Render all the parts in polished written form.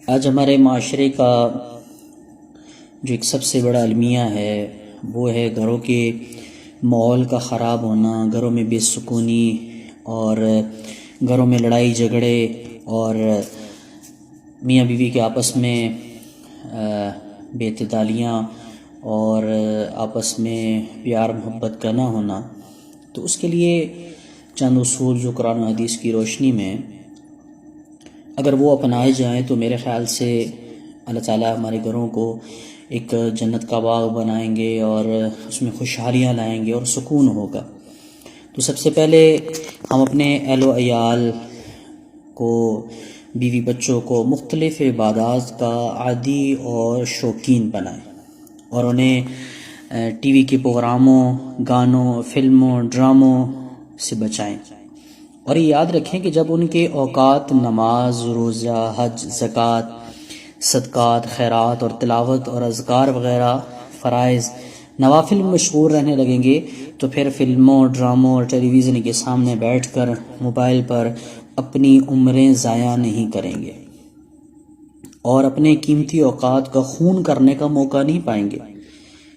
آج ہمارے معاشرے کا جو ایک سب سے بڑا المیہ ہے وہ ہے گھروں کے ماحول کا خراب ہونا، گھروں میں بے سکونی اور گھروں میں لڑائی جھگڑے اور میاں بیوی کے آپس میں بے اعتدالیاں اور آپس میں پیار محبت کا نہ ہونا۔ تو اس کے لیے چند اصول جو قرآن و حدیث کی روشنی میں اگر وہ اپنائے جائیں تو میرے خیال سے اللہ تعالیٰ ہمارے گھروں کو ایک جنت کا باغ بنائیں گے اور اس میں خوشحالیاں لائیں گے اور سکون ہوگا۔ تو سب سے پہلے ہم اپنے اہل و عیال کو، بیوی بچوں کو مختلف عبادات کا عادی اور شوقین بنائیں اور انہیں ٹی وی کے پروگراموں، گانوں، فلموں، ڈراموں سے بچائیں، اور یہ یاد رکھیں کہ جب ان کے اوقات نماز، روزہ، حج، زکوٰۃ، صدقات، خیرات اور تلاوت اور اذکار وغیرہ فرائض نوافل میں مشغول رہنے لگیں گے تو پھر فلموں، ڈراموں اور ٹیلی ویژن کے سامنے بیٹھ کر موبائل پر اپنی عمریں ضائع نہیں کریں گے اور اپنے قیمتی اوقات کا خون کرنے کا موقع نہیں پائیں گے۔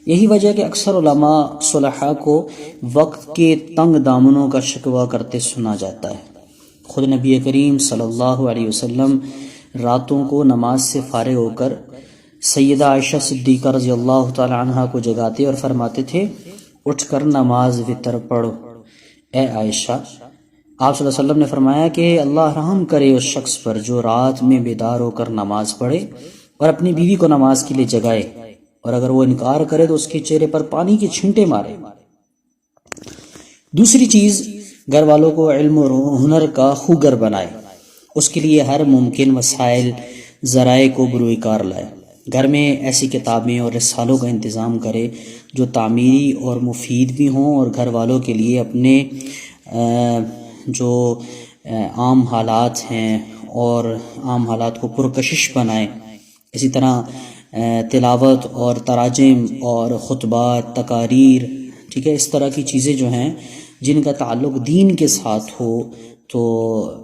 یہی وجہ کہ اکثر علماء صلحاء کو وقت کے تنگ دامنوں کا شکوہ کرتے سنا جاتا ہے۔ خود نبی کریم صلی اللہ علیہ وسلم راتوں کو نماز سے فارغ ہو کر سیدہ عائشہ صدیقہ رضی اللہ تعالی عنہ کو جگاتے اور فرماتے تھے، اٹھ کر نماز وتر پڑھو اے عائشہ۔ آپ صلی اللہ علیہ وسلم نے فرمایا کہ اللہ رحم کرے اس شخص پر جو رات میں بیدار ہو کر نماز پڑھے اور اپنی بیوی کو نماز کے لیے جگائے، اور اگر وہ انکار کرے تو اس کے چہرے پر پانی کے چھینٹے مارے۔ دوسری چیز، گھر والوں کو علم اور ہنر کا خوگر بنائے، اس کے لیے ہر ممکن وسائل، ذرائع کو بروئے کار لائے۔ گھر میں ایسی کتابیں اور رسالوں کا انتظام کرے جو تعمیری اور مفید بھی ہوں اور گھر والوں کے لیے اپنے جو عام حالات ہیں اور عام حالات کو پرکشش بنائیں۔ اسی طرح تلاوت اور تراجم اور خطبات، تقاریر، ٹھیک ہے، اس طرح کی چیزیں جو ہیں جن کا تعلق دین کے ساتھ ہو، تو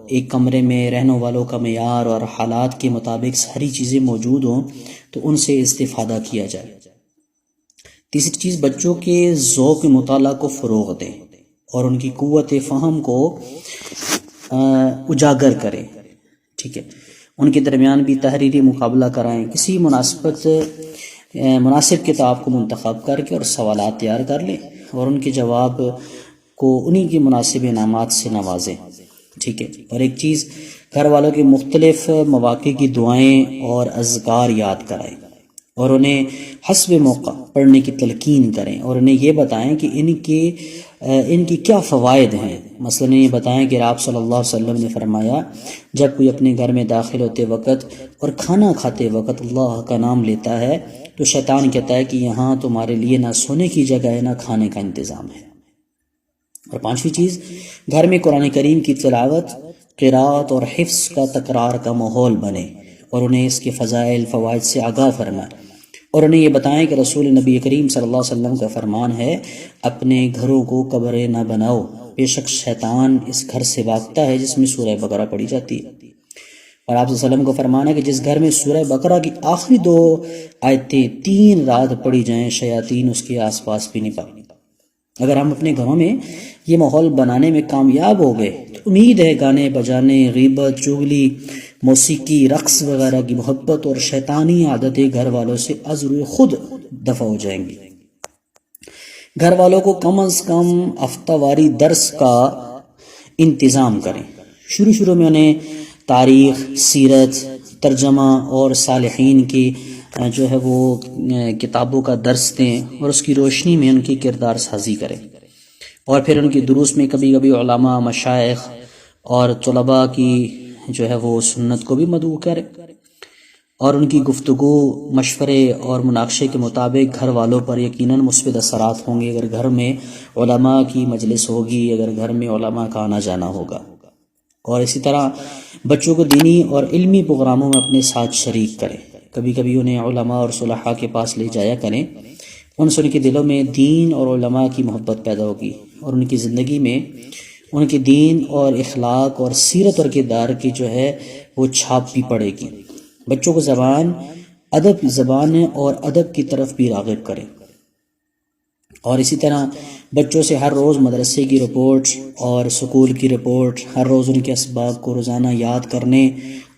ایک کمرے میں رہنے والوں کا معیار اور حالات کے مطابق ساری چیزیں موجود ہوں تو ان سے استفادہ کیا جائے۔ تیسری چیز، بچوں کے ذوق مطالعہ کو فروغ دیں اور ان کی قوت فہم کو اجاگر کریں، ٹھیک ہے، ان کے درمیان بھی تحریری مقابلہ کرائیں، کسی مناسب کتاب کو منتخب کر کے اور سوالات تیار کر لیں اور ان کے جواب کو انہی کے مناسب انعامات سے نوازیں، ٹھیک ہے۔ اور ایک چیز، گھر والوں کے مختلف مواقع کی دعائیں اور اذکار یاد کرائیں اور انہیں حسب موقع پڑھنے کی تلقین کریں اور انہیں یہ بتائیں کہ ان کی کیا فوائد ہیں۔ مثلا یہ بتائیں کہ آپ صلی اللہ علیہ وسلم نے فرمایا، جب کوئی اپنے گھر میں داخل ہوتے وقت اور کھانا کھاتے وقت اللہ کا نام لیتا ہے تو شیطان کہتا ہے کہ یہاں تمہارے لیے نہ سونے کی جگہ ہے نہ کھانے کا انتظام ہے۔ اور پانچویں چیز، گھر میں قرآن کریم کی تلاوت، قرات اور حفظ کا تکرار کا ماحول بنے اور انہیں اس کے فضائل، فوائد سے آگاہ فرمائیں اور انہیں یہ بتائیں کہ رسول نبی کریم صلی اللہ علیہ وسلم کا فرمان ہے، اپنے گھروں کو قبریں نہ بناؤ، بے شک شیطان اس گھر سے بھاگتا ہے جس میں سورہ بقرہ پڑھی جاتی ہے۔ اور آپ صلی اللہ علیہ وسلم کو فرمانا ہے کہ جس گھر میں سورہ بقرہ کی آخری 2 آیتیں 3 رات پڑھی جائیں، شیاطین اس کے آس پاس بھی نہیں پائیں۔ اگر ہم اپنے گھروں میں یہ ماحول بنانے میں کامیاب ہو گئے تو امید ہے گانے بجانے، غیبت، چغلی، موسیقی، رقص وغیرہ کی محبت اور شیطانی عادتیں گھر والوں سے از روئے خود دفع ہو جائیں گی۔ گھر والوں کو کم از کم ہفتہ واری درس کا انتظام کریں۔ شروع میں انہیں تاریخ، سیرت، ترجمہ اور صالحین کی جو ہے وہ کتابوں کا درس دیں اور اس کی روشنی میں ان کی کردار سازی کریں، اور پھر ان کی دروس میں کبھی کبھی علماء، مشائخ اور طلباء کی جو ہے وہ سنت کو بھی مدعو کریں، اور ان کی گفتگو، مشورے اور مناقشے کے مطابق گھر والوں پر یقیناً مثبت اثرات ہوں گے۔ اگر گھر میں علماء کی مجلس ہوگی، اگر گھر میں علماء کا آنا جانا ہوگا، اور اسی طرح بچوں کو دینی اور علمی پروگراموں میں اپنے ساتھ شریک کریں۔ کبھی کبھی انہیں علماء اور صلحاء کے پاس لے جایا کریں، ان سے ان کے دلوں میں دین اور علماء کی محبت پیدا ہوگی اور ان کی زندگی میں ان کے دین اور اخلاق اور سیرت اور کردار کی جو ہے وہ چھاپ بھی پڑے گی۔ بچوں کو زبان اور ادب کی طرف بھی راغب کریں، اور اسی طرح بچوں سے ہر روز مدرسے کی رپورٹ اور سکول کی رپورٹ، ہر روز ان کے اسباق کو روزانہ یاد کرنے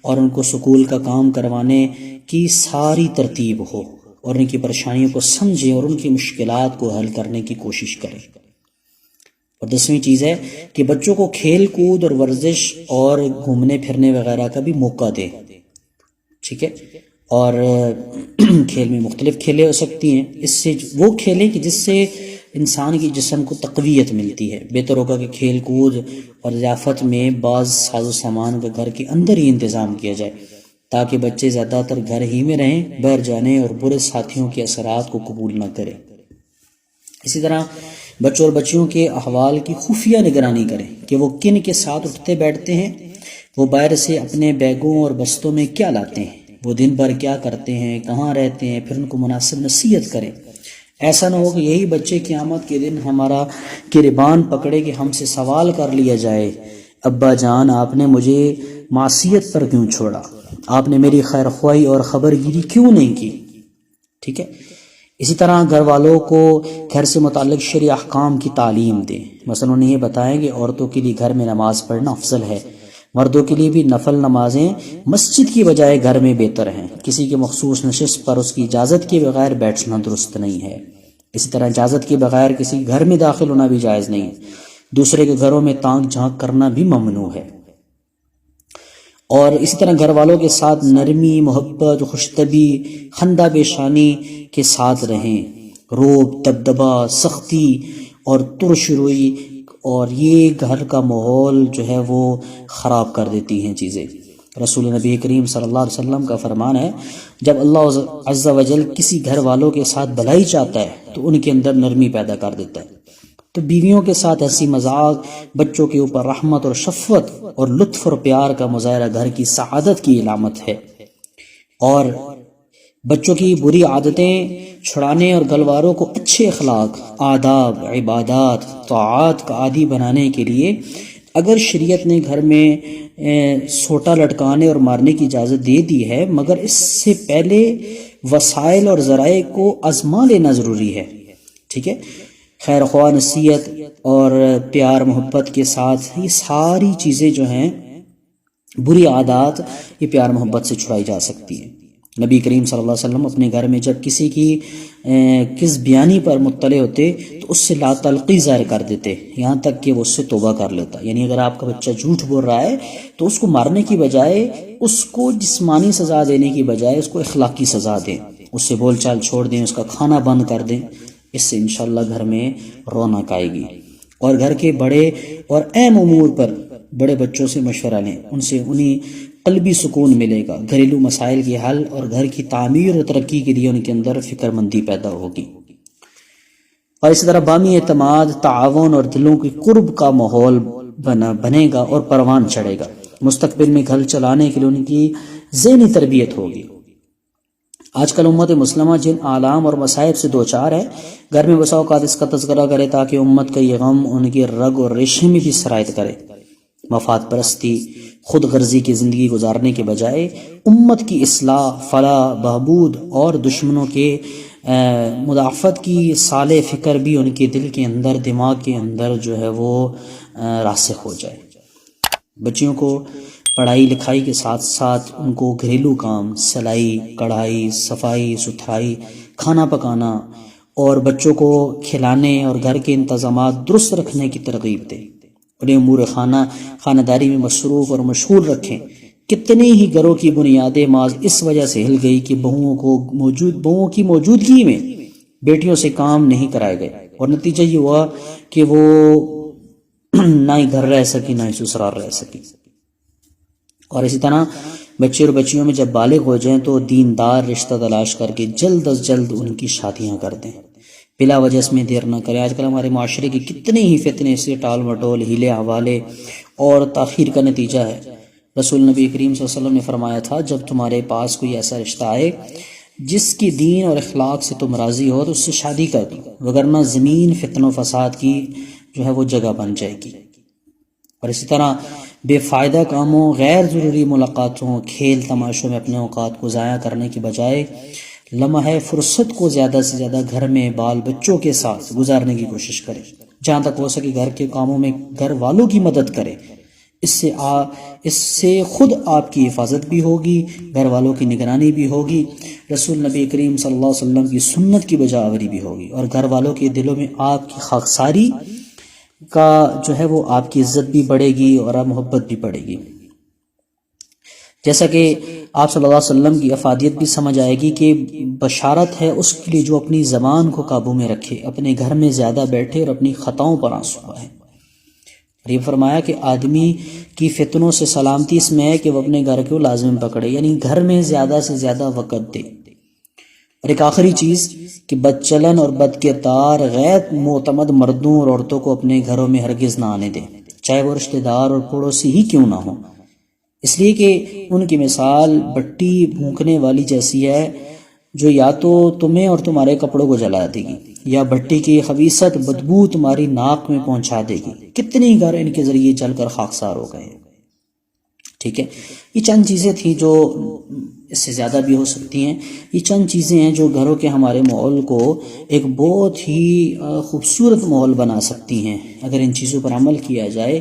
اور ان کو سکول کا کام کروانے کی ساری ترتیب ہو، اور ان کی پریشانیوں کو سمجھیں اور ان کی مشکلات کو حل کرنے کی کوشش کریں۔ اور 10ویں چیز ہے کہ بچوں کو کھیل کود اور ورزش اور گھومنے پھرنے وغیرہ کا بھی موقع دیں، ٹھیک ہے، اور کھیل میں مختلف کھیلیں ہو سکتی ہیں، اس سے وہ کھیلیں کہ جس سے انسان کی جسم کو تقویت ملتی ہے۔ بہتر ہوگا کہ کھیل کود اور ضیافت میں بعض ساز و سامان کا گھر کے اندر ہی انتظام کیا جائے، تاکہ بچے زیادہ تر گھر ہی میں رہیں، باہر جانے اور برے ساتھیوں کے اثرات کو قبول نہ کریں۔ اسی طرح بچوں اور بچیوں کے احوال کی خفیہ نگرانی کریں کہ وہ کن کے ساتھ اٹھتے بیٹھتے ہیں، وہ باہر سے اپنے بیگوں اور بستوں میں کیا لاتے ہیں، وہ دن بھر کیا کرتے ہیں، کہاں رہتے ہیں، پھر ان کو مناسب نصیحت کریں۔ ایسا نہ ہو کہ یہی بچے قیامت کے دن ہمارا گریبان پکڑے کہ ہم سے سوال کر لیا جائے، ابا جان آپ نے مجھے معصیت پر کیوں چھوڑا، آپ نے میری خیر خواہی اور خبر گیری کیوں نہیں کی، ٹھیک ہے۔ اسی طرح گھر والوں کو گھر سے متعلق شرعی احکام کی تعلیم دیں، مثلا انہیں یہ بتائیں کہ عورتوں کے لیے گھر میں نماز پڑھنا افضل ہے، مردوں کے لیے بھی نفل نمازیں مسجد کی بجائے گھر میں بہتر ہیں، کسی کے مخصوص نشست پر اس کی اجازت کے بغیر بیٹھنا درست نہیں ہے، اسی طرح اجازت کے بغیر کسی گھر میں داخل ہونا بھی جائز نہیں ہے، دوسرے کے گھروں میں تانک جھانک کرنا بھی ممنوع ہے۔ اور اسی طرح گھر والوں کے ساتھ نرمی، محبت، خوشطبی، خندہ پیشانی کے ساتھ رہیں، روب، دبدبہ، سختی اور ترش روئی اور یہ گھر کا ماحول جو ہے وہ خراب کر دیتی ہیں چیزیں۔ رسول نبی کریم صلی اللہ علیہ وسلم کا فرمان ہے، جب اللہ عز و جل کسی گھر والوں کے ساتھ بھلائی چاہتا ہے تو ان کے اندر نرمی پیدا کر دیتا ہے۔ تو بیویوں کے ساتھ ہنسی مذاق، بچوں کے اوپر رحمت اور شفقت اور لطف اور پیار کا مظاہرہ گھر کی سعادت کی علامت ہے، اور بچوں کی بری عادتیں چھڑانے اور گلواروں کو اچھے اخلاق، آداب، عبادات، طاعات کا عادی بنانے کے لیے اگر شریعت نے گھر میں سوٹا لٹکانے اور مارنے کی اجازت دے دی ہے، مگر اس سے پہلے وسائل اور ذرائع کو آزما لینا ضروری ہے، ٹھیک ہے۔ خیر خواہ، نصیحت اور پیار محبت کے ساتھ یہ ساری چیزیں جو ہیں، بری عادات، یہ پیار محبت سے چھڑائی جا سکتی ہیں۔ نبی کریم صلی اللہ علیہ وسلم اپنے گھر میں جب کسی کی کس بیانی پر مطلع ہوتے تو اس سے لا تعلقی ظاہر کر دیتے، یہاں تک کہ وہ اس سے توبہ کر لیتا۔ یعنی اگر آپ کا بچہ جھوٹ بول رہا ہے تو اس کو مارنے کی بجائے، اس کو جسمانی سزا دینے کی بجائے اس کو اخلاقی سزا دیں، اس سے بول چال چھوڑ دیں، اس کا کھانا بند کر دیں، اس سے انشاءاللہ گھر میں رونق آئے گی۔ اور گھر کے بڑے اور اہم امور پر بڑے بچوں سے مشورہ لیں، ان سے انہیں قلبی سکون ملے گا، گھریلو مسائل کی حل اور گھر کی تعمیر اور ترقی کے لیے ان کے اندر فکر مندی پیدا ہوگی۔ اور اسی طرح بامی اعتماد، تعاون اور دلوں کی قرب کا ماحول بنے گا اور پروان چڑھے گا۔ مستقبل میں گھر چلانے کے لیے ان کی ذہنی تربیت ہوگی۔ آج کل امت مسلمہ جن آلام اور مصائب سے دوچار ہے، گھر میں بسا اوقات اس کا تذکرہ کرے تاکہ امت کا یہ غم ان کے رگ اور ریشے میں بھی سرایت کرے۔ مفاد پرستی، خود غرضی کی زندگی گزارنے کے بجائے امت کی اصلاح، فلاح، بہبود اور دشمنوں کے مدافعت کی صالح فکر بھی ان کے دل کے اندر، دماغ کے اندر جو ہے وہ راسخ ہو جائے۔ بچیوں کو پڑھائی لکھائی کے ساتھ ساتھ ان کو گھریلو کام، سلائی، کڑھائی، صفائی ستھرائی، کھانا پکانا اور بچوں کو کھلانے اور گھر کے انتظامات درست رکھنے کی ترغیب دیں۔ انہیں امور خانہ داری میں مصروف اور مشغول رکھیں۔ کتنے ہی گھروں کی بنیادیں محض اس وجہ سے ہل گئی کہ بہوؤں کی موجودگی میں بیٹیوں سے کام نہیں کرائے گئے، اور نتیجہ یہ ہوا کہ وہ نہ ہی گھر رہ سکی، نہ ہی سسرال رہ سکی۔ اور اسی طرح بچے اور بچیوں میں جب بالغ ہو جائیں تو دیندار رشتہ تلاش کر کے جلد از جلد ان کی شادیاں کر دیں، بلا وجہ اس میں دیر نہ کریں۔ آج کل ہمارے معاشرے کے کتنے ہی فتنے سے ٹال مٹول، ہیلے حوالے اور تاخیر کا نتیجہ ہے۔ رسول نبی کریم صلی اللہ علیہ وسلم نے فرمایا تھا، جب تمہارے پاس کوئی ایسا رشتہ آئے جس کی دین اور اخلاق سے تم راضی ہو تو اس سے شادی کر دو، وگرنہ زمین فتن و فساد کی جو ہے وہ جگہ بن جائے گی۔ اور اسی طرح بے فائدہ کاموں، غیر ضروری ملاقاتوں، کھیل تماشوں میں اپنے اوقات کو ضائع کرنے کے بجائے لمحہ فرصت کو زیادہ سے زیادہ گھر میں بال بچوں کے ساتھ گزارنے کی کوشش کرے، جہاں تک ہو سکے گھر کے کاموں میں گھر والوں کی مدد کرے۔ اس سے خود آپ کی حفاظت بھی ہوگی، گھر والوں کی نگرانی بھی ہوگی، رسول نبی کریم صلی اللہ علیہ وسلم کی سنت کی بجا آوری بھی ہوگی، اور گھر والوں کے دلوں میں آپ کی خاکساری کا جو ہے وہ آپ کی عزت بھی بڑھے گی اور آپ محبت بھی بڑھے گی۔ جیسا کہ آپ صلی اللہ علیہ وسلم کی افادیت بھی سمجھ آئے گی کہ بشارت ہے اس کے لیے جو اپنی زبان کو قابو میں رکھے، اپنے گھر میں زیادہ بیٹھے اور اپنی خطاؤں پر آنسو بہائے۔ اور یہ فرمایا کہ آدمی کی فتنوں سے سلامتی اس میں ہے کہ وہ اپنے گھر کو لازم پکڑے، یعنی گھر میں زیادہ سے زیادہ وقت دے۔ اور ایک آخری چیز کہ بد چلن اور بد کردار غیر معتمد مردوں اور عورتوں کو اپنے گھروں میں ہرگز نہ آنے دیں، چاہے وہ رشتہ دار اور پڑوسی ہی کیوں نہ ہوں، اس لیے کہ ان کی مثال بٹی بھونکنے والی جیسی ہے، جو یا تو تمہیں اور تمہارے کپڑوں کو جلا دے گی یا بھٹی کی خبیثت بدبو تمہاری ناک میں پہنچا دے گی۔ کتنی گھر ان کے ذریعے جل کر خاکسار ہو گئے۔ ٹھیک ہے، یہ چند چیزیں تھیں جو اس سے زیادہ بھی ہو سکتی ہیں، یہ چند چیزیں ہیں جو گھروں کے ہمارے ماحول کو ایک بہت ہی خوبصورت ماحول بنا سکتی ہیں اگر ان چیزوں پر عمل کیا جائے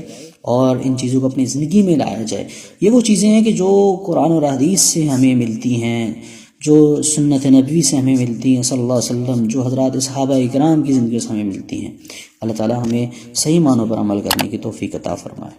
اور ان چیزوں کو اپنی زندگی میں لایا جائے۔ یہ وہ چیزیں ہیں کہ جو قرآن اور حدیث سے ہمیں ملتی ہیں، جو سنت نبوی سے ہمیں ملتی ہیں صلی اللہ علیہ وسلم، جو حضرات صحابہ اکرام کی زندگی سے ہمیں ملتی ہیں۔ اللہ تعالی ہمیں صحیح معنوں پر عمل کرنے کی توفیق عطا فرمائے۔